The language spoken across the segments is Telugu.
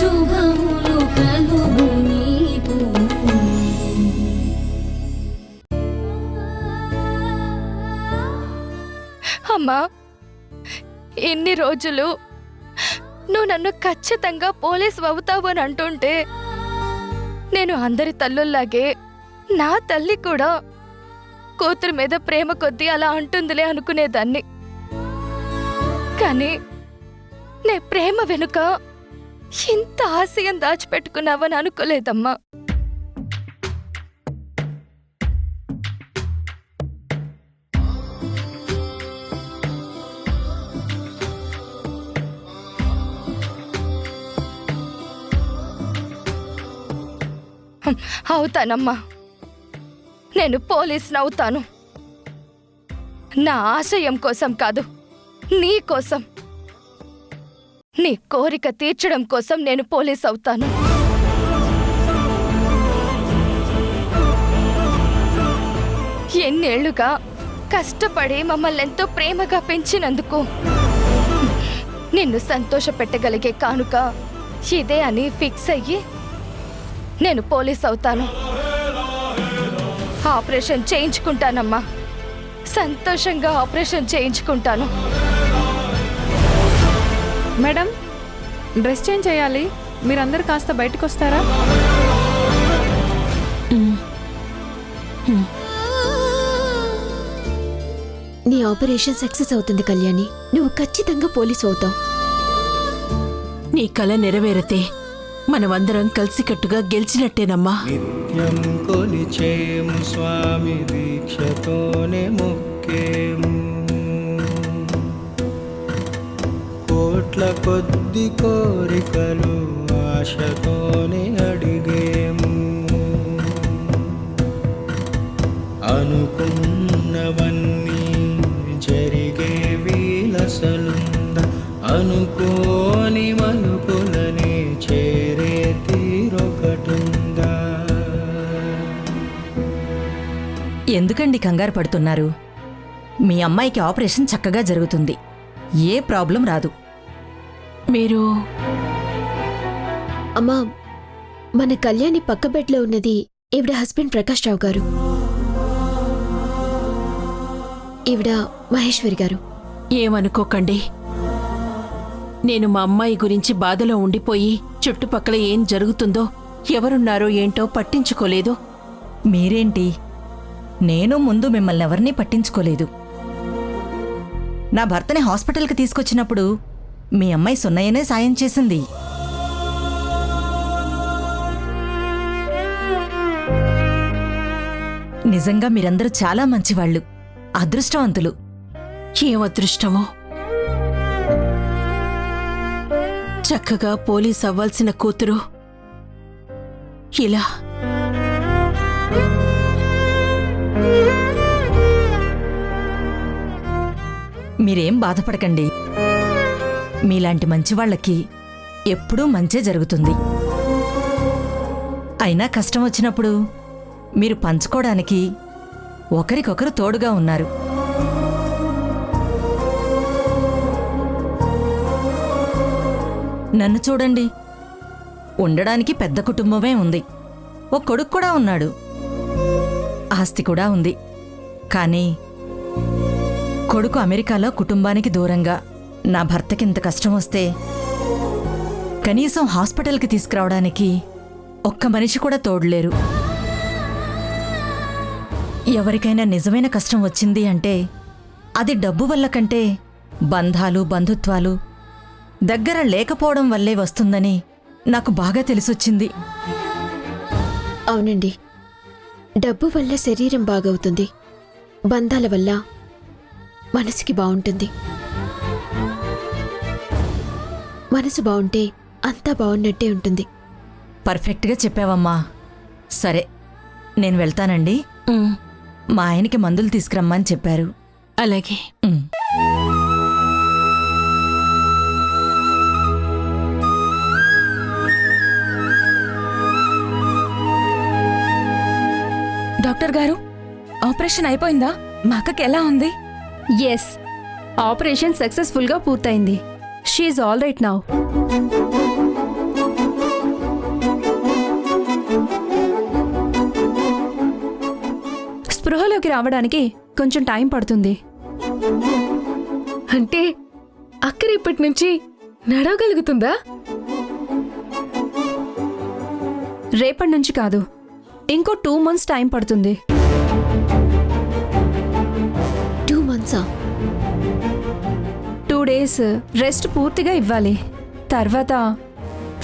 శుభములు కలుగు నీకు. అమ్మా, ఇన్ని రోజులు నువ్వు నన్ను ఖచ్చితంగా పోలీసు అవుతావు అని అంటుంటే నేను అందరి తల్లుల్లాగే నా తల్లి కూడా కూతురు మీద ప్రేమ కొద్దీ అలా అంటుందిలే అనుకునేదాన్ని. కానీ నే ప్రేమ వెనుక ఇంత ఆశయం దాచిపెట్టుకున్నావని అనుకోలేదమ్మా. అవుతానమ్మా, నేను పోలీసుని అవుతాను. నా ఆశయం కోసం కాదు, నీ కోసం, నీ కోరిక తీర్చడం కోసం నేను పోలీస్ అవుతాను. ఎన్నేళ్లుగా కష్టపడి మమ్మల్ని ఎంతో ప్రేమగా పెంచినందుకు నిన్ను సంతోష పెట్టగలిగే కానుక ఇదే అని ఫిక్స్ అయ్యి నేను పోలీస్ అవుతాను. ఆపరేషన్ చేయించుకుంటానమ్మా, సంతోషంగా ఆపరేషన్ చేయించుకుంటాను. మేడం, డ్రెస్ చేంజ్ చేయాలి, మీరందరూ కాస్త బయటకు వస్తారా? నీ ఆపరేషన్ సక్సెస్ అవుతుంది కళ్యాణి. నువ్వు ఖచ్చితంగా పోలీసు అవుతావు. నీ కల నెరవేరితే మనమందరం కలిసికట్టుగా గెలిచినట్టేనమ్మా. నిత్యం కొలిచేము స్వామి దీక్షతోనే మొక్కేము, కోట్ల కొద్ది కోరికలు ఆశతోనే అడిగేము, అనుకున్నవన్నీ జరిగే వీలసలుంద, అనుకోని మలుపులనే చేరే తీరొకటుందా. ఎందుకండి కంగారు పడుతున్నారు? మీ అమ్మాయికి ఆపరేషన్ చక్కగా జరుగుతుంది, ఏ ప్రాబ్లం రాదు. మీరు అమ్మా, మన కళ్యాణి పక్క బెడ్లో ఉన్నది ఈవిడ హస్బెండ్ ప్రకాష్ రావు గారు, ఈవిడ మహేశ్వరి గారు. ఏమనుకోకండి, నేను మా అమ్మాయి గురించి బాధలో ఉండిపోయి చుట్టుపక్కల ఏం జరుగుతుందో ఎవరున్నారో ఏంటో పట్టించుకోలేదు. మీరేంటి, నేను ముందు మిమ్మల్ని ఎవరినీ పట్టించుకోలేదు. నా భర్తని హాస్పిటల్కి తీసుకొచ్చినప్పుడు మీ అమ్మాయి సున్నయ్యనే సాయం చేసింది. నిజంగా మీరందరూ చాలా మంచివాళ్లు, అదృష్టవంతులు. ఏం అదృష్టమో! చక్కగా పోలీస్ అవ్వాల్సిన కూతురు ఇలా. మీరేం బాధపడకండి, మీలాంటి మంచివాళ్లకి ఎప్పుడూ మంచే జరుగుతుంది. అయినా కష్టం వచ్చినప్పుడు మీరు పంచుకోవడానికి ఒకరికొకరు తోడుగా ఉన్నారు. నన్ను చూడండి, ఉండడానికి పెద్ద కుటుంబమే ఉంది, ఓ కొడుకు కూడా ఉన్నాడు, ఆస్తి కూడా ఉంది. కానీ కొడుకు అమెరికాలో కుటుంబానికి దూరంగా, నా భర్తకింత కష్టం వస్తే కనీసం హాస్పిటల్కి తీసుకురావడానికి ఒక్క మనిషి కూడా తోడులేరు. ఎవరికైనా నిజమైన కష్టం వచ్చింది అంటే అది డబ్బు వల్ల కంటే బంధాలు, బంధుత్వాలు దగ్గర లేకపోవడం వల్లే వస్తుందని నాకు బాగా తెలిసొచ్చింది. అవునండి, డబ్బు వల్ల శరీరం బాగవుతుంది, బంధాల వల్ల మనసుకి బాగుంటుంది. మనసు బాగుంటే అంతా బాగున్నట్టే ఉంటుంది. పర్ఫెక్ట్గా చెప్పావమ్మా. సరే, నేను వెళ్తానండి. మా ఆయనకి మందులు తీసుకురమ్మని చెప్పారు. అలాగే. డాక్టర్ గారు, ఆపరేషన్ అయిపోయిందా? మా అక్కకి ఎలా ఉంది? ఎస్, ఆపరేషన్ సక్సెస్ఫుల్గా పూర్తయింది. She's all right now. కంట్రోల్కి రావడానికి కొంచెం టైం పడుతుంది. అంటే అక్క రేపటి నుంచి నడవగలుగుతుందా? రేపటి నుంచి కాదు, ఇంకో 2 months టైం పడుతుంది. 2 months? 2 days రెస్ట్ పూర్తిగా ఇవ్వాలి. తర్వాత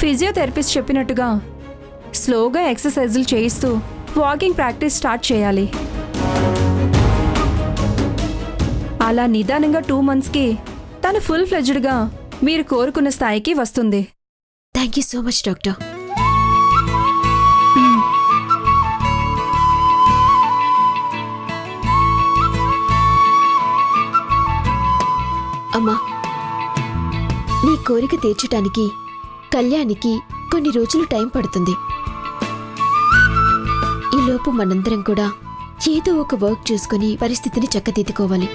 ఫిజియోథెరపిస్ట్ చెప్పినట్టుగా స్లోగా ఎక్సర్సైజులు చేయిస్తూ వాకింగ్ ప్రాక్టీస్ స్టార్ట్ చేయాలి. అలా నిదానంగా 2 monthsకి తను ఫుల్ ఫ్లెడ్జ్డ్గా మీరు కోరుకున్న స్థాయికి వస్తుంది. Thank you so much doctor. అమ్మా, నీ కోరిక తీర్చటానికి కళ్యాణికి కొన్ని రోజులు టైం పడుతుంది. ఈలోపు మనందరం కూడా ఏదో ఒక వర్క్ చేసుకుని పరిస్థితిని చక్కదిద్దుకోవాలి.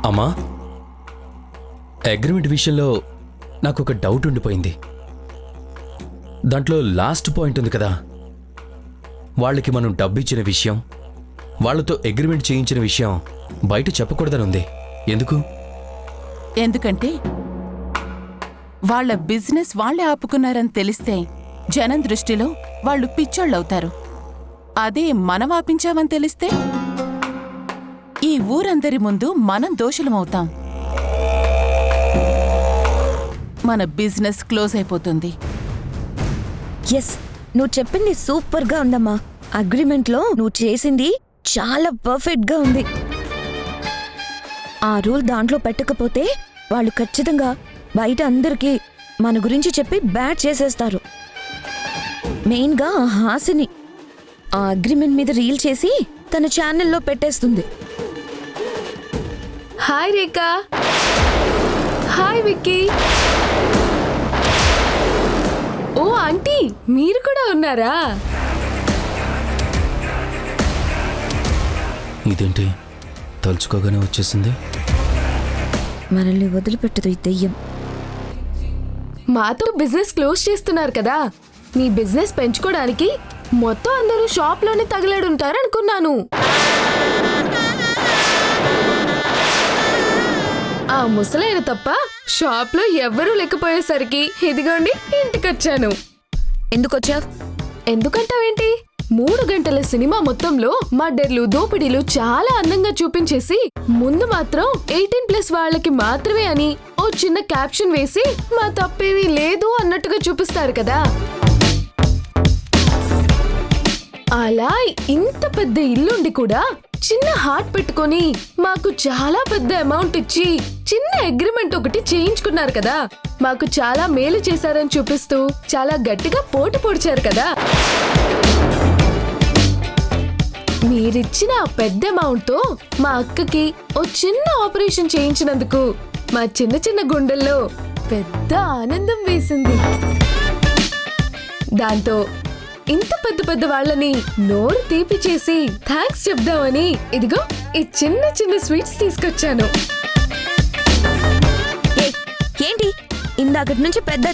అమ్మా, అగ్రిమెంట్ విషయంలో నాకు ఒక డౌట్ ఉండిపోయింది. దాంట్లో లాస్ట్ పాయింట్ ఉంది కదా, వాళ్ళకి మనం డబ్బిచ్చిన విషయం, వాళ్ళతో అగ్రిమెంట్ చేయించిన విషయం బయట చెప్పకూడదని ఉంది. ఎందుకు? ఎందుకంటే వాళ్ళ బిజినెస్ వాళ్ళే ఆపుకున్నారని తెలిస్తే జనం దృష్టిలో వాళ్ళు పిచ్చోళ్ళవుతారు. అదే మనం ఆపించామని తెలిస్తే ఈ ఊరందరి ముందు మనం దోషులమవుతాం. మన బిజినెస్ క్లోజ్ అయిపోతుంది. ఎస్, నువ్వు చెప్పింది సూపర్గా ఉందమ్మా. అగ్రిమెంట్లో నువ్వు చేసింది చాలా పర్ఫెక్ట్గా ఉంది. ఆ రూల్ దాంట్లో పెట్టకపోతే వాళ్ళు ఖచ్చితంగా బయట అందరికీ మన గురించి చెప్పి బ్యాడ్ చేసేస్తారు. మెయిన్గా ఆ హాసిని ఆ అగ్రిమెంట్ మీద రీల్ చేసి తన ఛానల్లో పెట్టేస్తుంది. హాయ్ రేఖా. హాయ్ విక్కీ. ఓ ఆంటీ, మీరు కూడా ఉన్నారా? ఇదేంటి తలుచుకోగానే వచ్చేసింది? మనల్ని వదిలిపెట్టదు ఈ దెయ్యం. మాతో బిజినెస్ క్లోజ్ చేస్తున్నారు కదా, మీ బిజినెస్ పెంచుకోవడానికి మొత్తం అందరూ షాప్లోనే తగిలాడుంటారు అనుకున్నాను. ఆ ముసలైన తప్ప షాప్లో ఎవ్వరూ లేకపోయేసరికి ఇదిగోండి ఇంటికొచ్చాను. ఎందుకొచ్చావ్? ఎందుకంటావేంటి? 3 గంటల సినిమా మొత్తంలో మర్డర్లు, దోపిడీలు చాలా అందంగా చూపించేసి ముందు మాత్రం 18+ వాళ్ళకి మాత్రమే అని ఓ చిన్న క్యాప్షన్ వేసి మా తప్పేమీ లేదు అన్నట్టుగా చూపిస్తారు కదా. అలా ఇంత పెద్ద ఇల్లుండి కూడా చిన్న హార్ట్ పెట్టుకొని మాకు చాలా పెద్ద అమౌంట్ ఇచ్చి చిన్న అగ్రిమెంట్ ఒకటి చేయించుకున్నారు కదా. మాకు చాలా మేలు చేశారని చూపిస్తూ చాలా గట్టిగా పోటు పొడిచారు కదా. మీరిచ్చిన ఆ పెద్ద అమౌంట్ తో మా అక్కకి ఓ చిన్న ఆపరేషన్ చేయించినందుకు మా చిన్న చిన్న గుండెల్లో పెద్ద ఆనందం వేసింది. దాంతో ఇంత పెద్ద పెద్ద వాళ్ళని నోరు తీపి చేసి థ్యాంక్స్ చెప్దామని ఇదిగో ఈ చిన్న చిన్న స్వీట్స్ తీసుకొచ్చాను. ఏంటి ఇందాకటి నుంచి పెద్ద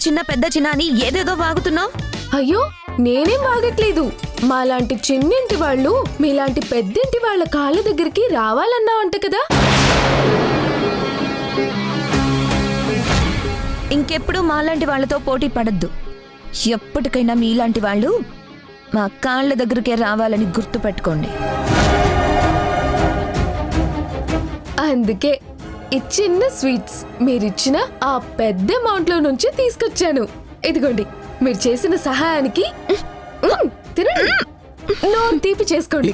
చిన్న అని ఏదేదో వాగుతున్నావు? అయ్యో, నేనేం వాగట్లేదు. మాలాంటి చిన్నింటి వాళ్ళు మీలాంటి పెద్దింటి వాళ్ళ కాళ్ళ దగ్గరికి రావాలన్నా అంట కదా. ఇంకెప్పుడు మాలాంటి వాళ్ళతో పోటీ పడద్దు. ఎప్పటికైనా మీలాంటి వాళ్ళు మా కాళ్ళ దగ్గరికే రావాలని గుర్తు పెట్టుకోండి. అందుకే ఈ చిన్న స్వీట్స్ మీరిచ్చిన ఆ పెద్ద అమౌంట్ లో నుంచి తీసుకొచ్చాను. ఇదిగోండి, మీరు చేసిన సహాయానికి తినండి, నోరు తీపి చేసుకోండి.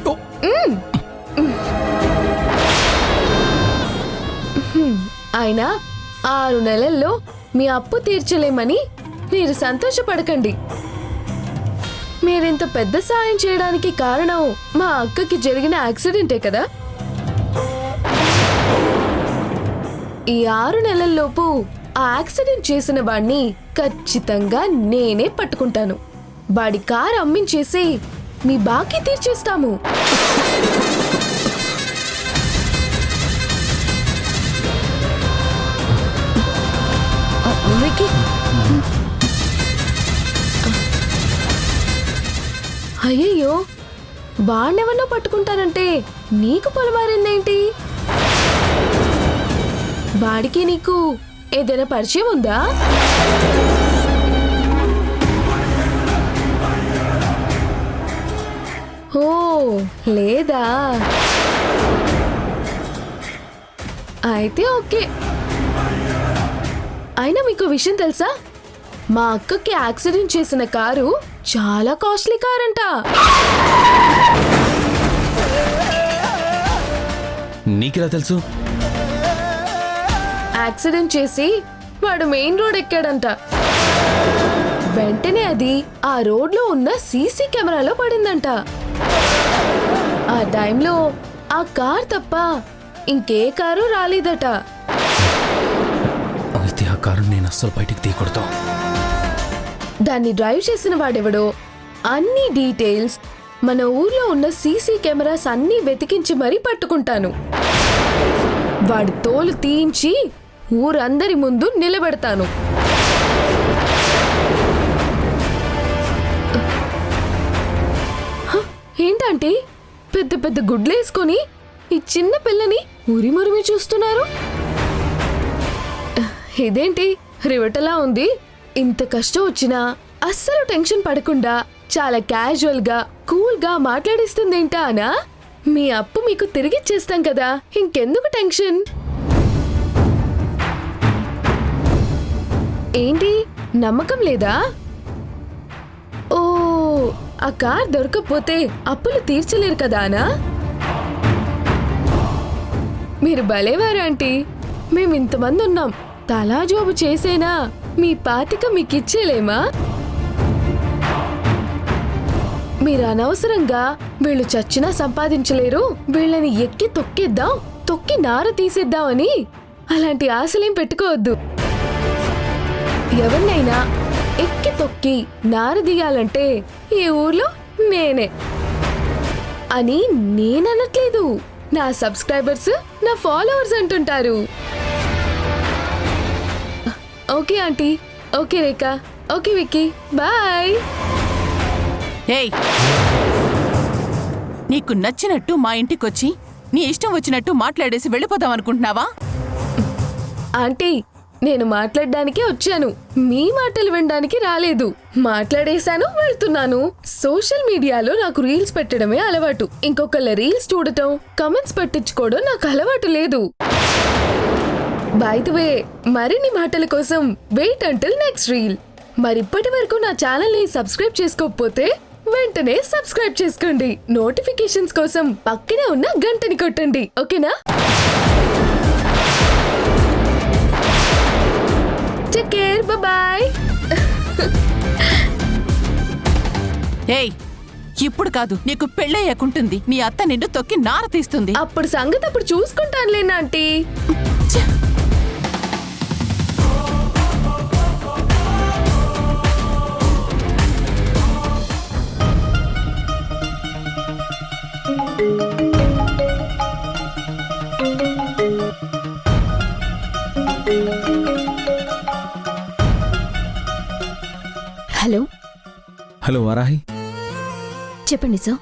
అయినా 6 నెలల్లో మీ అప్పు తీర్చలేమని మీరు సంతోషపడకండి. మీరింత పెద్ద సాయం చేయడానికి కారణం మా అక్కకి జరిగిన యాక్సిడెంటే కదా. ఈ 6 నెలల్లోపు ఆ యాక్సిడెంట్ చేసిన వాణ్ణి ఖచ్చితంగా నేనే పట్టుకుంటాను. వాడి కారు అమ్మించేసి మీ బాకీ తీర్చేస్తాము. అయ్యయ్యో, వాణ్ణెవన్నో పట్టుకుంటానంటే నీకు పొలమారిందేంటి? వాడికి నీకు ఏదైనా పరిచయం ఉందా? ఓ లేదా? అయితే ఓకే. అయినా మీకు విషయం తెలుసా? మా అక్కకి యాక్సిడెంట్ చేసిన కారు చాలా కాస్ట్లీ కార్ అంట. నీకెలా తెలుసు? యాక్సిడెంట్ చేసి వాడు మెయిన్ రోడ్ ఎక్కాడంట. వెంటనే అది ఆ రోడ్లో ఉన్న సీసీ కెమెరాలో పడిందంట. ఆ టైంలో ఆ కార్ తప్ప ఇంకే కారు రాలేదట. అయితే ఆ కారు నేను అస్సలు బయటికి తీయకూడదు. దాన్ని డ్రైవ్ చేసిన వాడెవడో, అన్ని డీటెయిల్స్, మన ఊర్లో ఉన్న సీసీ కెమెరాస్ అన్నీ వెతికించి మరీ పట్టుకుంటాను. వాడి తోలు తీయించి ఊరందరి ముందు నిలబెడతాను. ఏంటంటే పెద్ద పెద్ద గుడ్లేసుకొని ఈ చిన్న పిల్లని ఉరిమురిమి చూస్తున్నారు? ఇదేంటి రివటలా ఉంది? ఇంత కష్టం వచ్చినా అస్సలు టెన్షన్ పడకుండా చాలా క్యాజువల్ గా కూల్ గా మాట్లాడిస్తుందేంటా అనా? మీ అప్పు మీకు తిరిగిచ్చేస్తాం కదా, ఇంకెందుకు టెన్షన్? ఏంటి నమ్మకం లేదా? ఓ, ఆ కార్ దొరకకపోతే అప్పులు తీర్చలేరు కదా అనా? మీరు భలేవారు ఆంటీ. మేమింతమంది ఉన్నాం, తలా జోబు చేసేనా మీ పాతిక మీకిచ్చేలేమా? మీరు అనవసరంగా వీళ్ళు చచ్చినా సంపాదించలేరు, వీళ్ళని ఎక్కి తొక్కేద్దాం, తొక్కి నార తీసేద్దామని అలాంటి ఆశలేం పెట్టుకోవద్దు. ఎవరినైనా ఎక్కి తొక్కి నార దిగాలంటే ఈ ఊర్లో నేనే అని నేననట్లేదు, నా సబ్స్క్రైబర్స్, నా ఫాలోవర్స్ అంటుంటారు. ఓకే ఆంటీ, ఓకే రేఖా, ఓకే విక్కీ, బాయ్. ఏయ్, నీకు నచ్చినట్టు మా ఇంటికొచ్చి నీ ఇష్టం వచ్చినట్టు మాట్లాడేసి వెళ్ళిపోదాం అనుకుంటున్నావా? ఆంటీ, నేను మాట్లాడడానికే వచ్చాను, మీ మాటలు వినడానికి రాలేదు. మాట్లాడేశాను, వెళ్తున్నాను. సోషల్ మీడియాలో నాకు రీల్స్ పెట్టడమే అలవాటు. ఇంకొకళ్ళ రీల్స్ చూడటం, కమెంట్స్ పట్టించుకోవడం నాకు అలవాటు లేదు. బై ది వే, మరిన్ని మాటల కోసం వెయిట్ అంటిల్ నెక్స్ట్ రీల్. మరిప్పటి వరకు నా ఛానల్ ని సబ్స్క్రైబ్ చేసుకోకపోతే వెంటనే సబ్స్క్రైబ్ చేసుకోండి. నోటిఫికేషన్స్ కోసం పక్కనే ఉన్న గంటని కొట్టండి, ఓకేనా? Take care, bye. ఏయ్, ఇప్పుడు కాదు, నీకు పెళ్ళయ్యకుంటుంది. నీ అత్త నిన్ను తొక్కి నార తీస్తుంది. అప్పుడు సంగతి అప్పుడు చూసుకుంటానులేనా ఆంటీ. హలో హలో వారాహి, చెప్పండి సార్.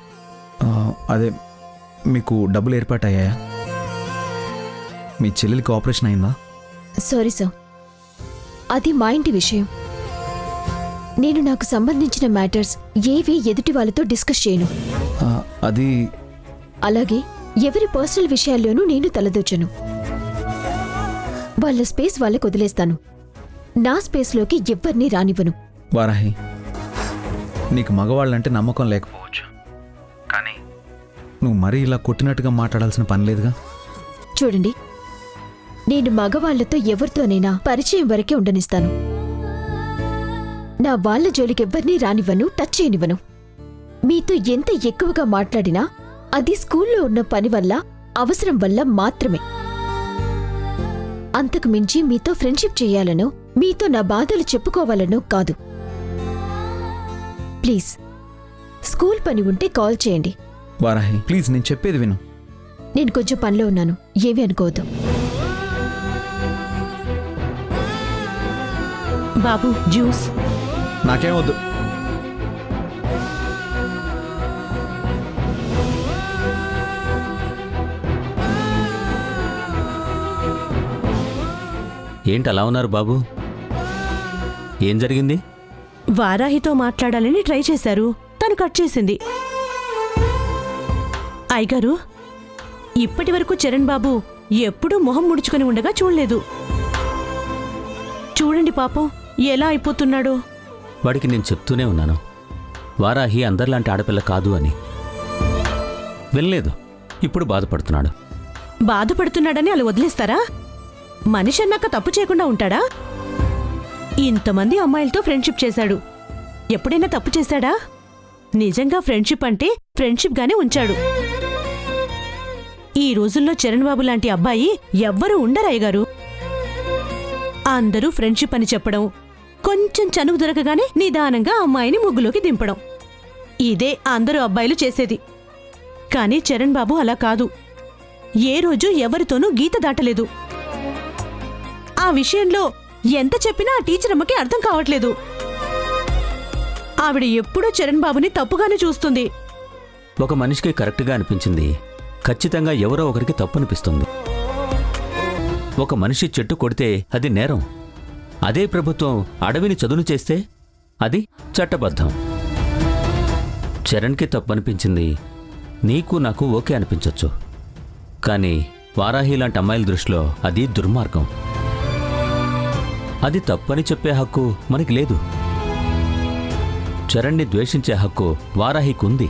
అదే మీకు డబ్బులు ఏర్పాటయ్యాయా? మీ చెల్లెలికి ఆపరేషన్ అయిందా? సారీ సార్, అది మా ఇంటి విషయం. నేను నాకు సంబంధించిన మ్యాటర్స్ ఏవి ఎదుటి వాళ్ళతో డిస్కస్ చేయను. అది అలాగే ఎవరి పర్సనల్ విషయాల్లోనూ నేను తలదూచను. వాళ్ళ స్పేస్ వాళ్ళకి వదిలేస్తాను. నా స్పేస్లోకి ఎవ్వరినీ రానివ్వను. వారాహి, నీకు మగవాళ్ళంటే నమ్మకం లేకపోవచ్చు, కానీ నువ్వు మరీ ఇలా కొట్టినట్టుగా మాట్లాడాల్సిన పని లేదుగా. చూడండి, నేను మగవాళ్లతో ఎవరితోనైనా పరిచయం వరకే ఉండనిస్తాను. నా వాళ్ళ జోలికెవ్వరినీ రానివ్వను, టచ్ చేయనివ్వను. మీతో ఎంత ఎక్కువగా మాట్లాడినా అది స్కూల్లో ఉన్న పని వల్ల, అవసరం వల్ల మాత్రమే. అంతకు మించి మీతో ఫ్రెండ్షిప్ చేయాలనో, మీతో నా బాధలు చెప్పుకోవాలనో కాదు. ప్లీజ్, స్కూల్ పని ఉంటే కాల్ చేయండి. వారాహి ప్లీజ్, నేను చెప్పేది విను. నేను కొంచెం పనిలో ఉన్నాను, ఏమీ అనుకోవద్దు. బాబు జ్యూస్. నాకేం వద్దు. ఏంటి అలా ఉన్నారు బాబు? ఏం జరిగింది? వారాహితో మాట్లాడాలని ట్రై చేశారు, తను కట్ చేసింది. అయ్యగారు, ఇప్పటి వరకు చరణ్ బాబు ఎప్పుడూ మొహం ముడుచుకొని ఉండగా చూడలేదు. చూడండి పాపం ఎలా అయిపోతున్నాడో. వాడికి నేను చెప్తూనే ఉన్నాను, వారాహి అందరిలాంటి ఆడపిల్ల కాదు అని. వెళ్ళలేదు, ఇప్పుడు బాధపడుతున్నాడు. బాధపడుతున్నాడని అలా వదిలేస్తారా? మనిషి అన్నాక తప్పు చేయకుండా ఉంటాడా? ఇంతమంది అమ్మాయిలతో ఫ్రెండ్షిప్ చేశాడు, ఎప్పుడైనా తప్పు చేశాడా? నిజంగా ఫ్రెండ్షిప్ అంటే ఫ్రెండ్షిప్ గానే ఉంచాడు. ఈ రోజుల్లో చరణ్ బాబు లాంటి అబ్బాయి ఎవ్వరూ ఉండరయ్యగారు. అందరూ ఫ్రెండ్షిప్ అని చెప్పడం, కొంచెం చనువు దొరకగానే నిదానంగా అమ్మాయిని ముగ్గులోకి దింపడం, ఇదే అందరూ అబ్బాయిలు చేసేది. కానీ చరణ్ బాబు అలా కాదు. ఏ రోజు ఎవరితోనూ గీత దాటలేదు. ఆ విషయంలో ఎంత చెప్పినా ఆ టీచర్ అమ్మకి అర్థం కావట్లేదు. ఆవిడ ఎప్పుడూ చరణ్ బాబుని తప్పుగానే చూస్తుంది. ఒక మనిషికి కరెక్ట్గా అనిపించింది ఖచ్చితంగా ఎవరో ఒకరికి తప్పు అనిపిస్తుంది. ఒక మనిషి చెట్టు కొడితే అది నేరం. అదే ప్రభుత్వం అడవిని చదును చేస్తే అది చట్టబద్ధం. చరణ్కి తప్పు అనిపించింది, నీకు నాకు ఓకే అనిపించొచ్చు. కానీ వారాహి లాంటి అమ్మాయిల దృష్టిలో అది దుర్మార్గం. అది తప్పని చెప్పే హక్కు మనకి లేదు. చరణ్ని ద్వేషించే హక్కు వారాహికి ఉంది.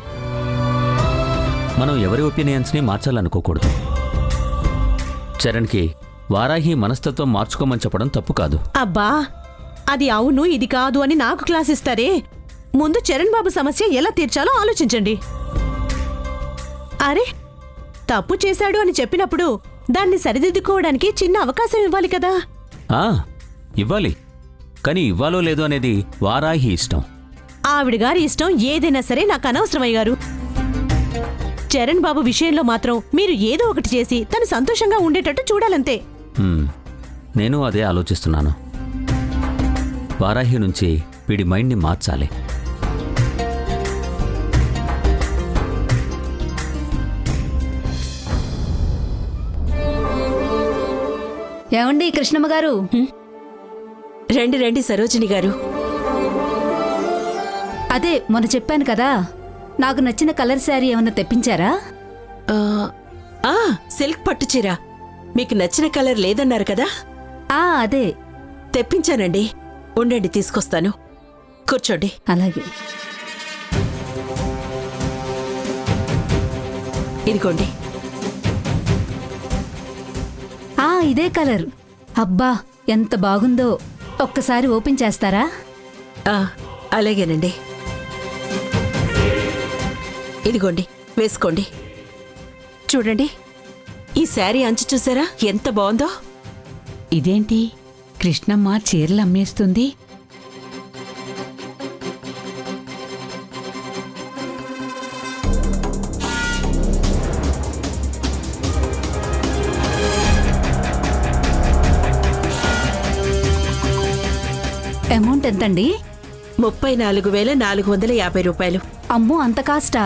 మనం ఎవరి ఒపీనియన్స్ని మార్చాలనుకోకూడదు. చరణ్కి వారాహి మనస్తత్వం మార్చుకోమని చెప్పడం తప్పు కాదు. అబ్బా, అది అవును ఇది కాదు అని నాకు క్లాస్ ఇస్తారే. ముందు చరణ్ బాబు సమస్య ఎలా తీర్చాలో ఆలోచించండి. అరే, తప్పు చేశాడు అని చెప్పినప్పుడు దాన్ని సరిదిద్దుకోవడానికి చిన్న అవకాశం ఇవ్వాలి కదా. ఇవ్వాలి, కానీ ఇవ్వాలో లేదో అనేది వారాహి ఇష్టం. ఆవిడగారి ఇష్టం ఏదైనా సరే నాకు అనవసరమయ్యారు. చరణ్ బాబు విషయంలో మాత్రం మీరు ఏదో ఒకటి చేసి తను సంతోషంగా ఉండేటట్టు చూడాలంతే. నేను అదే ఆలోచిస్తున్నాను. వారాహి నుంచి వీడి మైండ్ని మార్చాలి. ఏమండి కృష్ణమ్మ గారు? రండి రండి సరోజిని గారు. అదే మొన్న చెప్పాను కదా, నాకు నచ్చిన కలర్ శారీ ఏమన్నా తెప్పించారా? సిల్క్ పట్టు చీర మీకు నచ్చిన కలర్ లేదన్నారు కదా. అదే తెప్పించానండి. ఉండండి తీసుకొస్తాను, కూర్చోండి. అలాగే. ఇదిగోండి. ఇదే కలర్. అబ్బా ఎంత బాగుందో, ఒక్కసారి ఓపెన్ చేస్తారా? అలాగేనండి. ఇదిగోండి వేసుకోండి. చూడండి, ఈ శారీ అంచు చూసారా ఎంత బాగుందో. ఇదేంటి కృష్ణమ్మ చీరలు అమ్మేస్తుంది? అమౌంట్ ఎంతండి? 34,450 రూపాయలు. అమ్మో, అంత కాస్టా?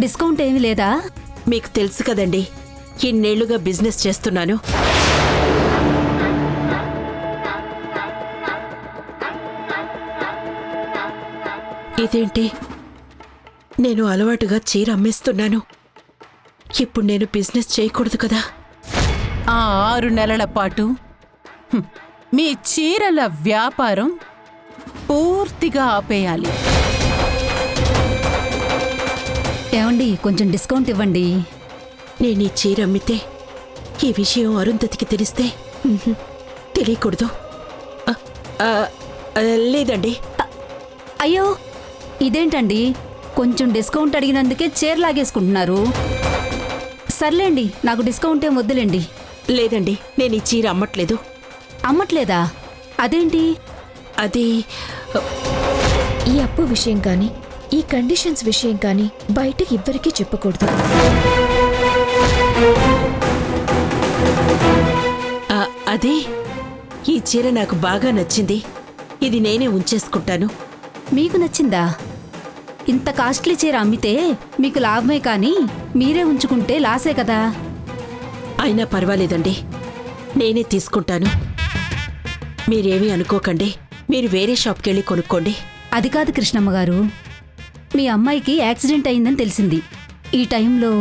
డిస్కౌంట్ ఏమీ లేదా? మీకు తెలుసు కదండి, ఇన్నేళ్లుగా బిజినెస్ చేస్తున్నాను. ఇదేంటి, నేను అలవాటుగా చీర అమ్మేస్తున్నాను. ఇప్పుడు నేను బిజినెస్ చేయకూడదు కదా. 6 నెలల పాటు మీ చీరల వ్యాపారం పూర్తిగా ఆపేయాలి. ఏమండి, కొంచెం డిస్కౌంట్ ఇవ్వండి. నేను ఈ చీర అమ్మితే ఈ విషయం అరుంధతికి తెలిస్తే తెలియకూడదు. లేదండి. అయ్యో, ఇదేంటండి, కొంచెం డిస్కౌంట్ అడిగినందుకే చీర లాగేసుకుంటున్నారు. సర్లేండి, నాకు డిస్కౌంట్ ఏం వద్దులేండి. లేదండి, నేను ఈ చీర అమ్మట్లేదు. అమ్మట్లేదా? అదేంటి? అది ఈ అప్పు విషయం కానీ ఈ కండిషన్స్ విషయం కానీ బయటకి ఎవ్వరికీ చెప్పకూడదు. అదే, ఈ చీర నాకు బాగా నచ్చింది. ఇది నేనే ఉంచేసుకుంటాను. మీకు నచ్చిందా? ఇంత కాస్ట్లీ చీర అమ్మితే మీకు లాభమే కానీ మీరే ఉంచుకుంటే లాసే కదా. అయినా పర్వాలేదండి, నేనే తీసుకుంటాను. మీరేమీ అనుకోకండి, మీరు వేరే షాప్కెళ్ళి కొనుక్కోండి. అది కాదు కృష్ణమ్మ గారు, మీ అమ్మాయికి యాక్సిడెంట్ అయిందని తెలిసింది. ఈ టైంలో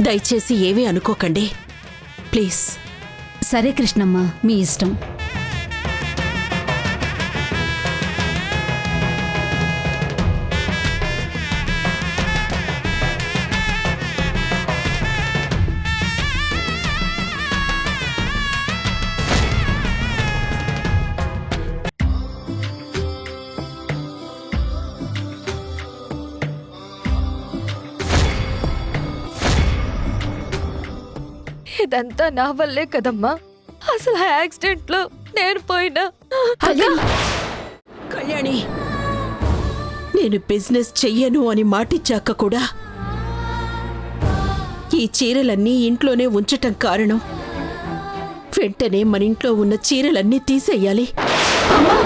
దయచేసి ఏమీ అనుకోకండి ప్లీజ్. సరే కృష్ణమ్మ, మీ ఇష్టం. ఇదంతా నా వల్లే కదమ్మా. అసలు ఆ యాక్సిడెంట్ లో నేను పోయినా. కళ్యాణి, నేను బిజినెస్ చెయ్యను అని మాటిచ్చాక కూడా ఈ చీరలన్నీ ఇంట్లోనే ఉంచటం కారణం. వెంటనే మన ఇంట్లో ఉన్న చీరలన్నీ తీసేయాలి. అమ్మా